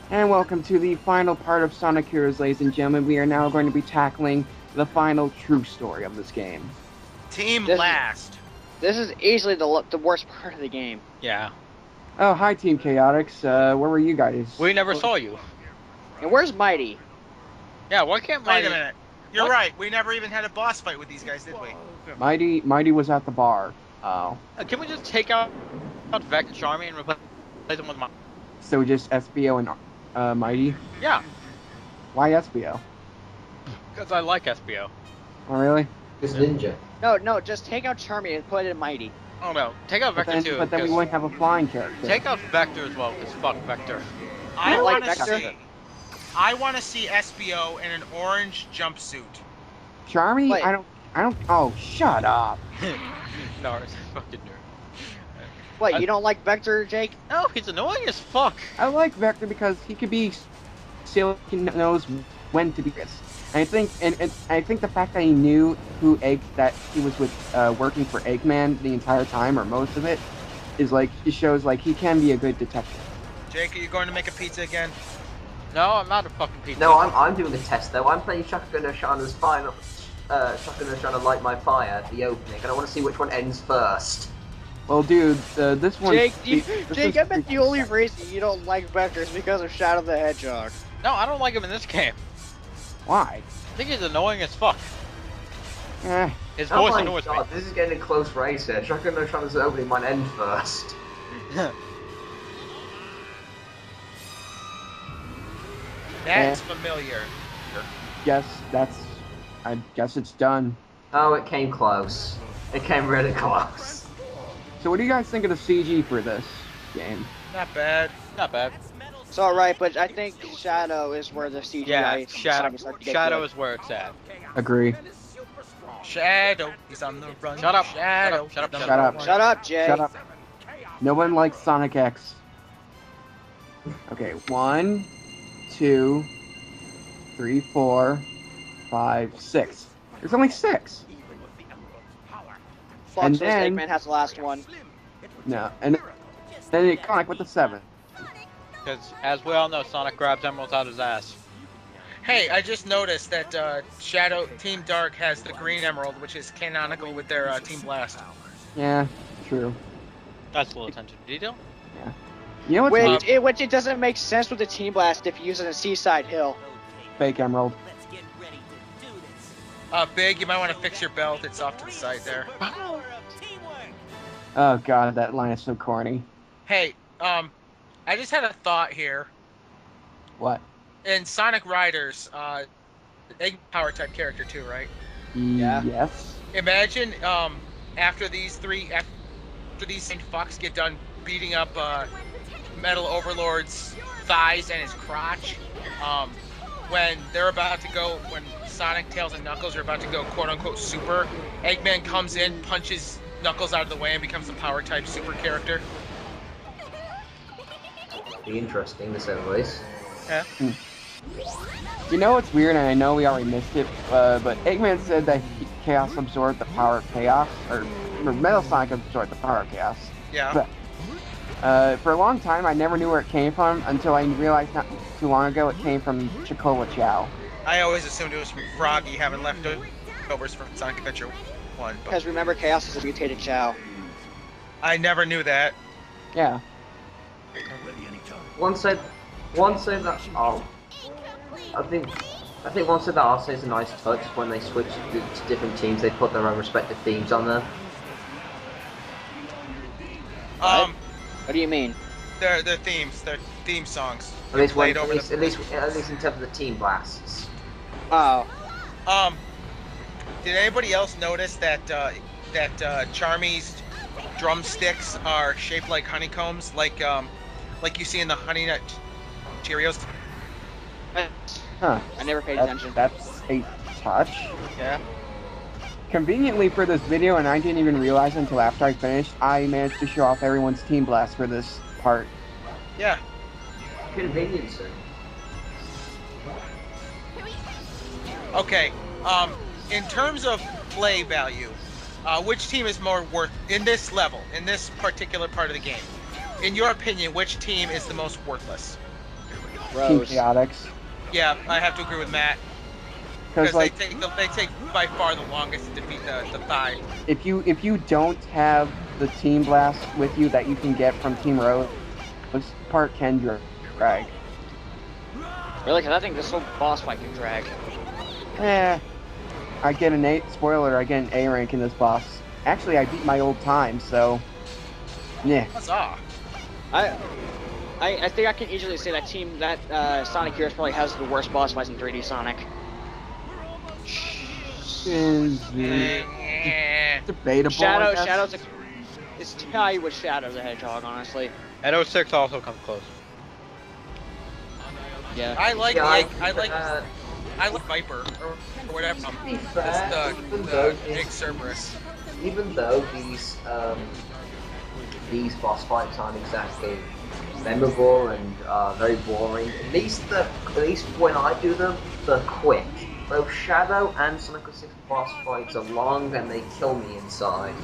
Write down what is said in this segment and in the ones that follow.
And welcome to the final part of Sonic Heroes, ladies and gentlemen. We are now going to be tackling the final true story of this game. Team This is- last. This is easily the worst part of the game. Yeah. Oh, hi, Team Chaotix. Where were you guys? We never saw you. And where's Mighty? Yeah, why can't Wait Mighty... a minute. You're What? right. We never even had a boss fight with these guys, did we? Mighty was at the bar. Oh. Can we just take out Vec and Charmy and replace them with Mighty? So just SBO and Mighty? Yeah, Why SBO? because I like SBO. Oh, really? It's Ninja. No, just take out Charmy and put in Mighty. Oh no, take out Vector too. But then we 'cause- wouldn't have a flying character. Take out Vector as well, because fuck Vector. I don't like want to Vector. see. I want to see SBO in an orange jumpsuit. Charmy? Wait. I don't. Oh, shut up. No, it's fucking nerd. What, you don't like Vector, Jake? No, he's annoying as fuck. I like Vector because he could be silly. He knows when to be this. And I think the fact that he knew that he was with working for Eggman the entire time or most of it is like it shows like he can be a good detective. Jake, are you going to make a pizza again? No, I'm not a fucking pizza. No, I'm doing a test though. I'm playing Shakugan no Shana's final. Shakugan no Shana Light My Fire at the opening, and I want to see which one ends first. Well, dude, this one. Jake, I bet the only reason you don't like Vector is because of Shadow the Hedgehog. No, I don't like him in this game. Why? I think he's annoying as fuck. Eh, His Oh voice my annoys god, this is getting a close race here. Shakugan no Shana's opening might end first. me. That's familiar. I guess it's done. Oh, it came close. It came really close. So, what do you guys think of the CG for this game? Not bad. Not bad. It's alright, but I think Shadow is where the CGI Yeah, Shadow start to get Shadow good. is where it's at. Agree. Shadow, he's on the run. Shut up. Shadow. Shut up. Shut up. Shut up, Jay. Shut up. No one likes Sonic X. Okay, 1, 2, 3, 4, 5, 6. There's only 6. Fox And vs. then- Eggman has the last one. No, and then it Sonic with the 7. Because, as we all know, Sonic grabs emeralds out his ass. Hey, I just noticed that Shadow Team Dark has the green emerald, which is canonical with their Team Blast. Yeah, true. That's a little attention to detail. You know what's Which it doesn't make sense with the Team Blast if you use it in Seaside Hill. fake emerald? Big, you might want to fix your belt. It's off to the side there. Oh god, that line is so corny. Hey, I just had a thought here. What? In Sonic Riders, egg power type character too, right? Yeah. Yes. Imagine after these Saint fucks get done beating up Metal Overlord's thighs and his crotch, when Sonic, Tails, and Knuckles are about to go quote unquote super, Eggman comes in, punches Knuckles out of the way, and becomes a power type super character. Be interesting, to say the least. Yeah. You know what's weird, and I know we already missed it, but Eggman said that Chaos absorbed the power of Chaos, or Metal Sonic absorbed the power of Chaos. Yeah. For a long time, I never knew where it came from until I realized not too long ago it came from Chocola Chow. I always assumed it was from Froggy having leftovers from Sonic Adventure 1, but Because remember, Chaos is a mutated Chow. I never knew that. Yeah. One said that. Oh, I think one said that also is a nice touch when they switch to different teams. They put their own respective themes on them. What do you mean? Their themes, their theme songs. At least, played at over least the- in terms of the team blasts. Oh. Did anybody else notice that Charmy's drumsticks are shaped like honeycombs, like you see in the Honey Nut Cheerios? Huh. I never paid attention. That's a touch. Yeah. Conveniently for this video, and I didn't even realize until after I finished, I managed to show off everyone's Team Blast for this part. Yeah. Convenience. Okay. In terms of play value, which team is more worth in this level, in this particular part of the game? In your opinion, which team is the most worthless? Team Rose. Chaotix. Yeah, I have to agree with Matt. Because Because like, they take by far the longest to defeat the Thigh. if you don't have the Team Blast with you that you can get from Team Rose, part can drag. Really? Because I think this whole boss fight can drag. I get an A. Spoiler: I get an A rank in this boss. Actually, I beat my old time, so yeah. Huzzah! I think I can easily say that Sonic Heroes probably has the worst boss fights in 3D Sonic. Debatable. I guess. Shadow's it's tied with Shadow the Hedgehog, honestly. And 06 also comes close. Yeah. I like I like Viper or whatever. To be It's fair, the big Cerberus. even though these boss fights aren't exactly memorable and very boring, at least when I do them, they're quick. Both Shadow and Sonic 06 boss fights are long and they kill me inside.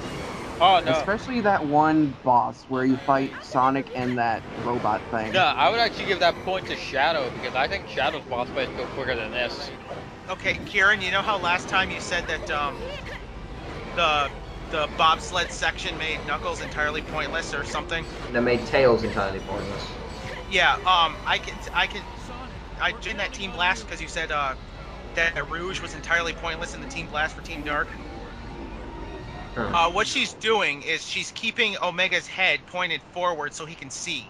Oh no. Especially that one boss where you fight Sonic and that robot thing. No, I would actually give that point to Shadow because I think Shadow's boss fights go quicker than this. Okay, Kieran, you know how last time you said that the bobsled section made Knuckles entirely pointless or something? And they made Tails entirely pointless. Yeah, I did that Team Blast because you said that Rouge was entirely pointless in the Team Blast for Team Dark. What she's doing is she's keeping Omega's head pointed forward so he can see.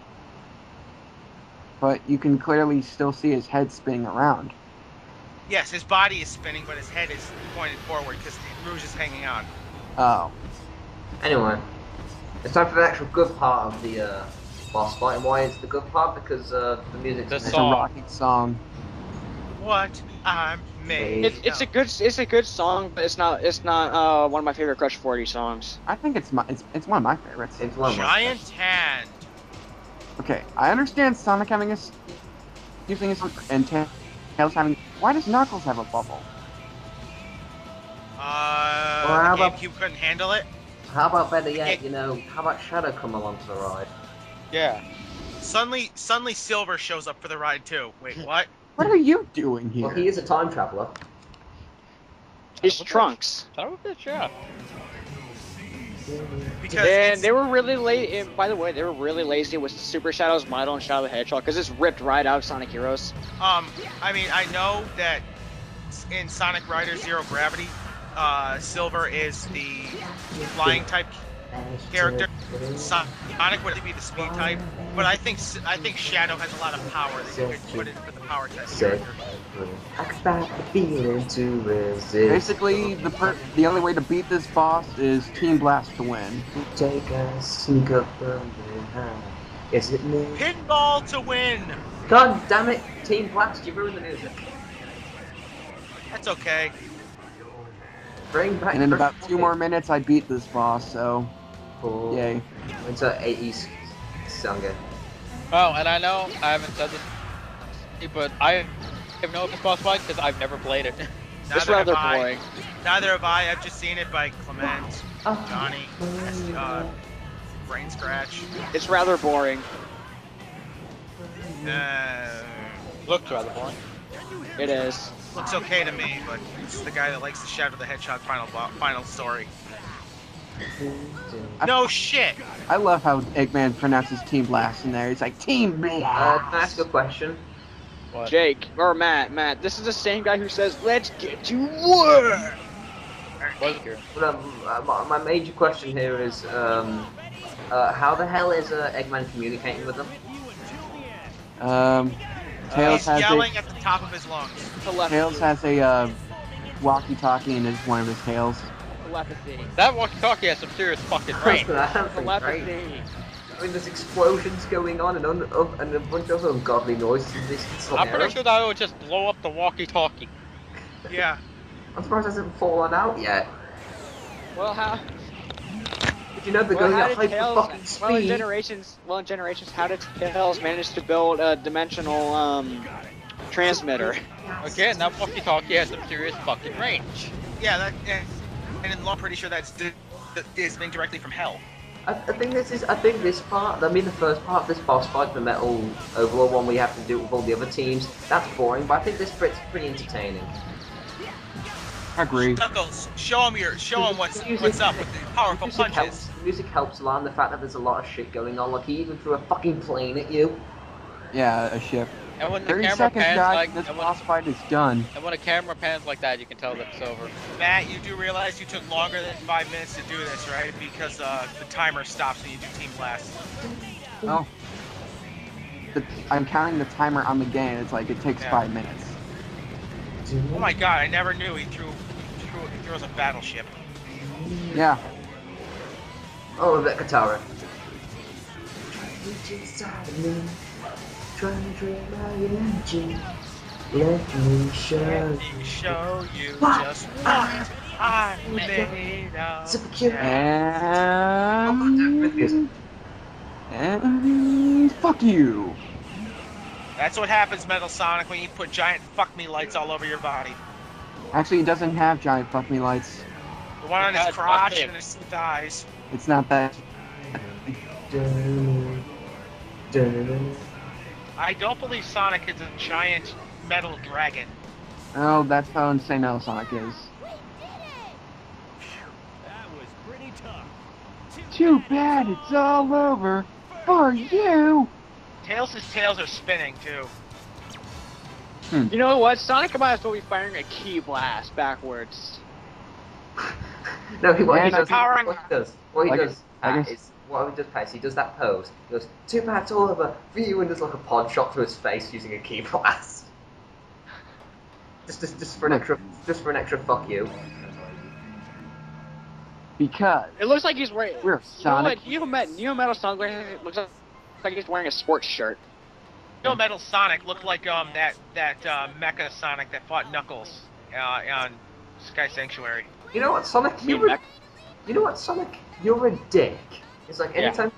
But you can clearly still see his head spinning around. Yes, his body is spinning, but his head is pointed forward because Rouge is hanging on. Oh. Anyway, it's time for the actual good part of the boss fight. And why is the good part? Because the music's The It's a song. rocking song. What I'm made. It's a good song, but it's not one of my favorite Crush 40 songs. I think it's one of my favorites. It's one of my Giant favorites. hand. Okay, I understand Sonic having using his and Tails having. Why does Knuckles have a bubble? how The about- GameCube couldn't handle it. How about better yet, how about Shadow come along to the ride? Yeah. Suddenly Silver shows up for the ride too. Wait, what? What are you doing here? Well, he is a time traveler. It's What the- Trunks. Son of a bitch, yeah. Because And it's- they were really lazy. By the way, they were really lazy with Super Shadow's Model and Shadow the Hedgehog because it's ripped right out of Sonic Heroes. I mean, I know that in Sonic Riders Zero Gravity, Silver is the flying type character. Sonic would be the speed type, but I think Shadow has a lot of power that you could put into the power type character. I could find the feeling to resist. Basically, the only way to beat this boss is Team Blast to win. Take a sneak up from behind. Is it me? Pinball to win. God damn it, Team Blast, you ruined the music. That's okay. Bring back And in Crush about 2 more 40. minutes, I beat this boss. So, Cool. yay! Into 80s song again. Oh, and I know I haven't said this, but I have no this boss fight because I've never played it. It's Neither have rather I. boring. Neither have I. I've just seen it by Clement, Oh. Johnny, Brain Scratch. It's rather boring. Looks rather boring. It is. Looks okay to me, but it's the guy that likes the Shadow the Hedgehog final story. No shit. I love how Eggman pronounces Team Blast in there. It's like Team Blast. Can I ask a question? What? Jake or Matt, this is the same guy who says, "Let's get to work." Was here. But, my major question here is, how the hell is Eggman communicating with them? Tails He's has yelling at the top of his lungs. Tails has a walkie-talkie in one of his tails. Telepathy. That walkie-talkie has some serious fucking range. That's great. Telepathy. I mean, there's explosions going on and a bunch of ungodly noises in this. I'm pretty sure that would just blow up the walkie-talkie. Yeah. I'm surprised it hasn't fallen out yet. Well, how? Did you know they're Well, going how at did hyper fucking Tails? speed? Well, in Generations, how did Tails manage to build a dimensional transmitter? Again, that walkie-talkie has some serious fucking range. Yeah, and I'm pretty sure that's is being directly from hell. I think this part. I mean, the first part of this boss fight, the Metal Overlord one, we have to do it with all the other teams. That's boring, but I think this bit's pretty entertaining. I agree. Knuckles, show him what's up with the powerful punches. The music helps a lot, and the fact that there's a lot of shit going on. Like he even threw a fucking plane at you. Yeah, a ship. And when the 30 camera seconds, pans guys, like this boss fight is done. and when a camera pans like that, you can tell that it's over. Matt, you do realize you took longer than 5 minutes to do this, right? Because the timer stops when you do Team Blast. Oh. I'm counting the timer on the game. It's like it takes 5 minutes. Oh my god, I never knew he throws a battleship. Yeah. Oh, that Katara. Try to drain my energy. Let me show Let me show you just what I'm made of. Secure. And fuck you. That's what happens, Metal Sonic, when you put giant fuck me lights all over your body. Actually, he doesn't have giant fuck me lights. The one on his God, crotch fuck him. and his thighs. It's not that. I don't believe Sonic is a giant metal dragon. Oh, that's how insane Metal Sonic is. That was pretty tough. Too bad it's all over for you. Tails' tails are spinning, too. You know what? Sonic might as well be firing a key blast backwards. No, what he And I does, powering- what he does, what he Like does, it- I guess- is what he does, Pace. He does that pose. He goes, "Too bad it's all over for you," and does like a pod shot to his face using a key blast. Just for an extra fuck you. Because It looks like he's wearing. we're Sonic. Neo Metal Sonic looks like he's wearing a sports shirt. No, Metal Sonic looked like that Mecha Sonic that fought Knuckles on Sky Sanctuary. You know what, Sonic? You know what, Sonic? You're a dick. It's like anytime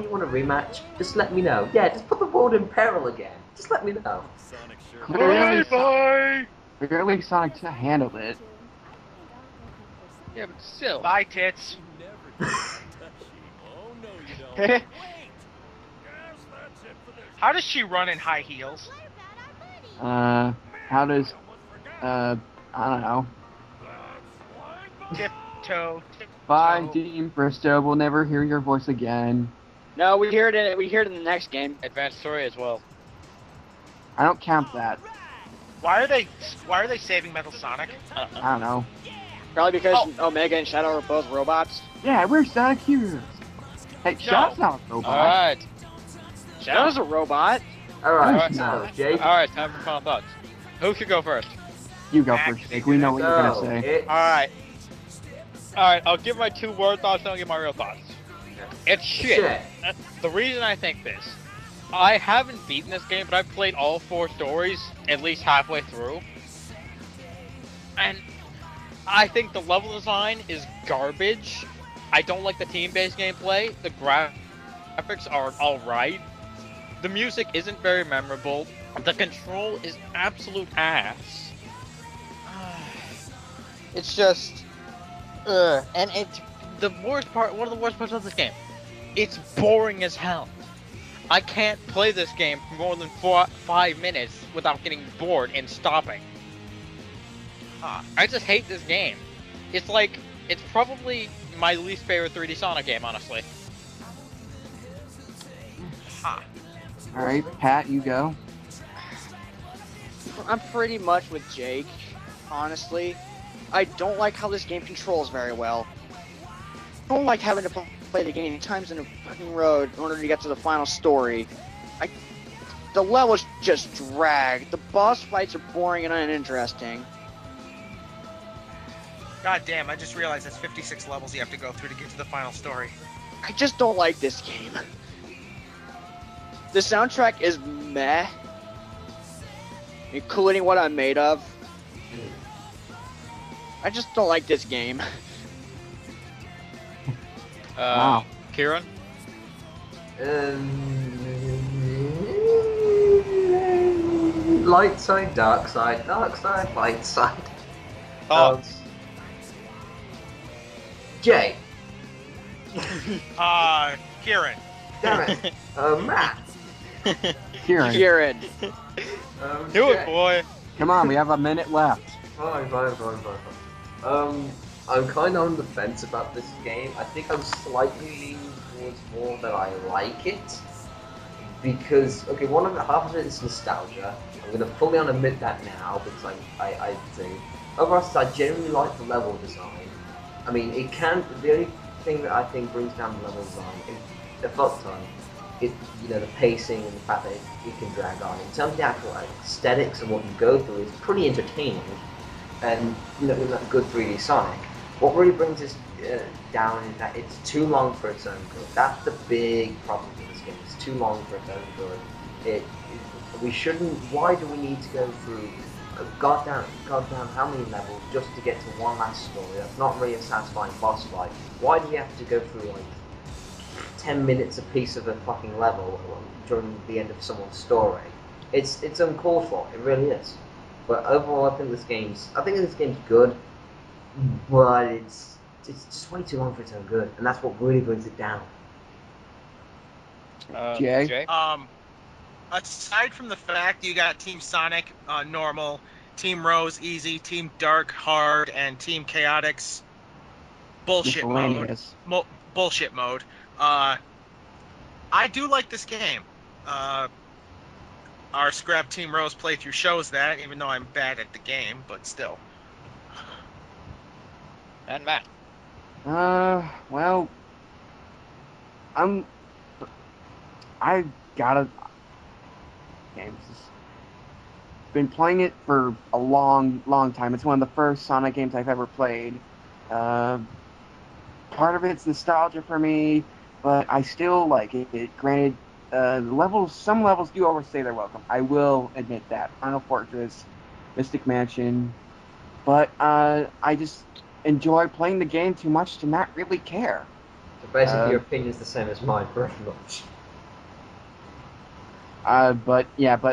you want a rematch, just let me know. Yeah, just put the world in peril again. Just let me know. Sonic sure. Clearly Sonic handled it. Yeah, but still. Bye, tits. You never get touchy. Oh no, you don't. Guess that's it for this. How does she run in high heels? How does, I don't know. Tiptoe. Bye, Team Bristow. We'll never hear your voice again. No, we hear it in the next game. Advanced story as well. I don't count that. Why are they saving Metal Sonic? I don't know. Probably because Omega and Shadow are both robots. Yeah, we're Sonic Heroes. Hey, Shadow's not a robot. Alright. Shadow's a robot. Alright, Alright. now, Jake. Alright, time for final thoughts. Who should go first? You go first, Jake. We know what you're gonna say. It's... Alright. Alright, I'll give my 2-word thoughts, then I'll give my real thoughts. It's shit. The reason I think this, I haven't beaten this game, but I've played all 4 stories at least halfway through. And I think the level design is garbage. I don't like the team-based gameplay. The graphics are alright. The music isn't very memorable. The control is absolute ass. It's just... and it's the worst part, one of the worst parts of this game. It's boring as hell. I can't play this game for more than 5 minutes without getting bored and stopping. I just hate this game. It's like, it's probably my least favorite 3D Sonic game, honestly. Alright, Pat, you go. I'm pretty much with Jake, honestly. I don't like how this game controls very well. I don't like having to play the game times in a fucking road in order to get to the final story. The levels just drag. The boss fights are boring and uninteresting. God damn, I just realized that's 56 levels you have to go through to get to the final story. I just don't like this game. The soundtrack is meh, including what I'm made of. I just don't like this game. Wow. Kieran? Light side, dark side, light side. Thoughts? Jay, Kieran. Damn it. Matt. Kieran, Kieran. Do it, shit. boy. come on, we have a minute left. Fine. I'm kind of on the fence about this game. I think I'm slightly leaning towards more that I like it. Because, okay, half of it is nostalgia. I'm going to fully admit that now, because I do. Overall, I genuinely like the level design. I mean, the only thing that I think brings down the level design is the fuck ton. The pacing and the fact that it can drag on. In terms of the actual aesthetics and what you go through, it's pretty entertaining. And, with that good 3D Sonic. What really brings this down is that it's too long for its own good. That's the big problem with this game. It's too long for its own good. We shouldn't. Why do we need to go through goddamn how many levels just to get to one last story? That's not really a satisfying boss fight. Why do we have to go through like 10 minutes a piece of a fucking level during the end of someone's story? It's uncalled for. It really is. But overall, I think this game's good, but it's just way too long for its own good, and that's what really brings it down. Jay? Aside from the fact you got Team Sonic normal, Team Rose easy, Team Dark hard, and Team Chaotix bullshit mode. Bullshit mode. I do like this game. Our Scrap Team Rose playthrough shows that, even though I'm bad at the game, but still. And Matt. Well, I gotta. Games. Been playing it for a long, long time. It's one of the first Sonic games I've ever played. Part of it's nostalgia for me, but I still like it. Granted, some levels do overstay their welcome. I will admit that. Final Fortress, Mystic Mansion, but I just enjoy playing the game too much to not really care. So basically, your opinion's the same as mine, pretty much. But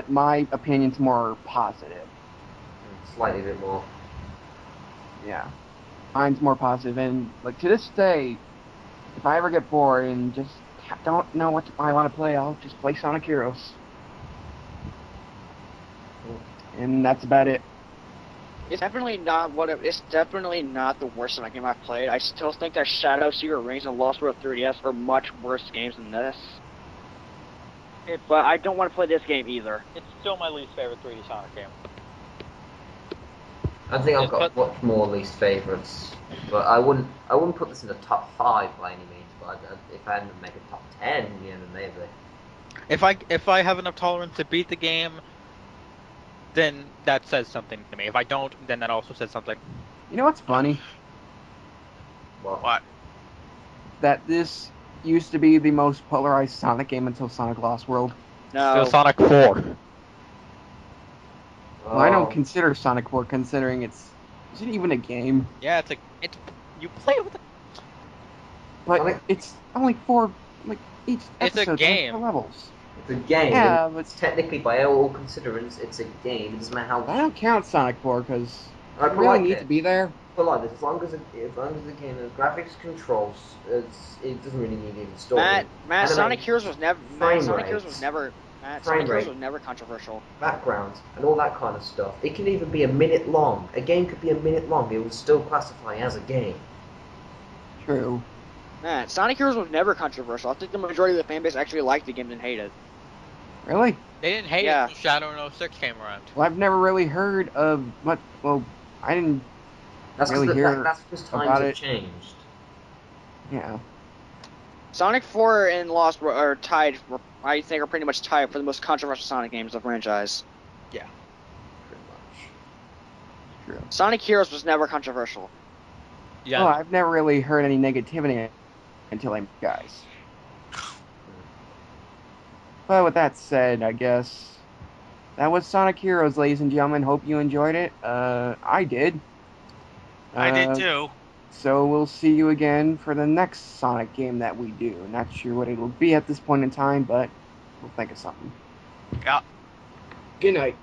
my opinion's more positive. Slightly a bit more. Yeah. Mine's more positive, and like to this day, if I ever get bored and just don't know what I want to play, I'll just play Sonic Heroes. And that's about it. It's definitely not the worst Sonic game I've played. I still think that Shadow, Secret Rings, and Lost World 3DS are much worse games than this. But I don't want to play this game either. It's still my least favorite 3D Sonic game. I think I've got much more least favourites, but I wouldn't put this in the top 5 by any means. But if I had to make a top 10, maybe. If I have enough tolerance to beat the game, then that says something to me. If I don't, then that also says something. You know what's funny? What? That this used to be the most polarized Sonic game until Sonic Lost World. No. Still Sonic 4. Well, I don't consider Sonic 4 considering is it even a game? Yeah, you play it with But it's only 4, each episode. It's a game. 4 levels. It's a game. Yeah, but technically, by all considerance, it's a game. It doesn't matter how. I don't count Sonic 4 because I it really needs to be there. But like this, as long as the game has graphics controls, it doesn't really need any story. Matt, Sonic Heroes was never controversial. Backgrounds and all that kind of stuff. It can even be a minute long. A game could be a minute long. It would still classify as a game. True. Man, Sonic Heroes was never controversial. I think the majority of the fanbase actually liked the game and hated it. Really? They didn't hate it until Shadow in 06 came around. Well, I've never really heard of much. Well, I didn't really hear that's because times about have it. changed. Yeah. Sonic 4 and Lost are tied. I think are pretty much tied for the most controversial Sonic games of the franchise. Yeah. Pretty much. True. Sonic Heroes was never controversial. Yeah. Well, I've never really heard any negativity until I met you guys. But with that said, I guess that was Sonic Heroes, ladies and gentlemen. Hope you enjoyed it. I did. I did too. So we'll see you again for the next Sonic game that we do. Not sure what it'll be at this point in time, but we'll think of something. Yeah. Good night.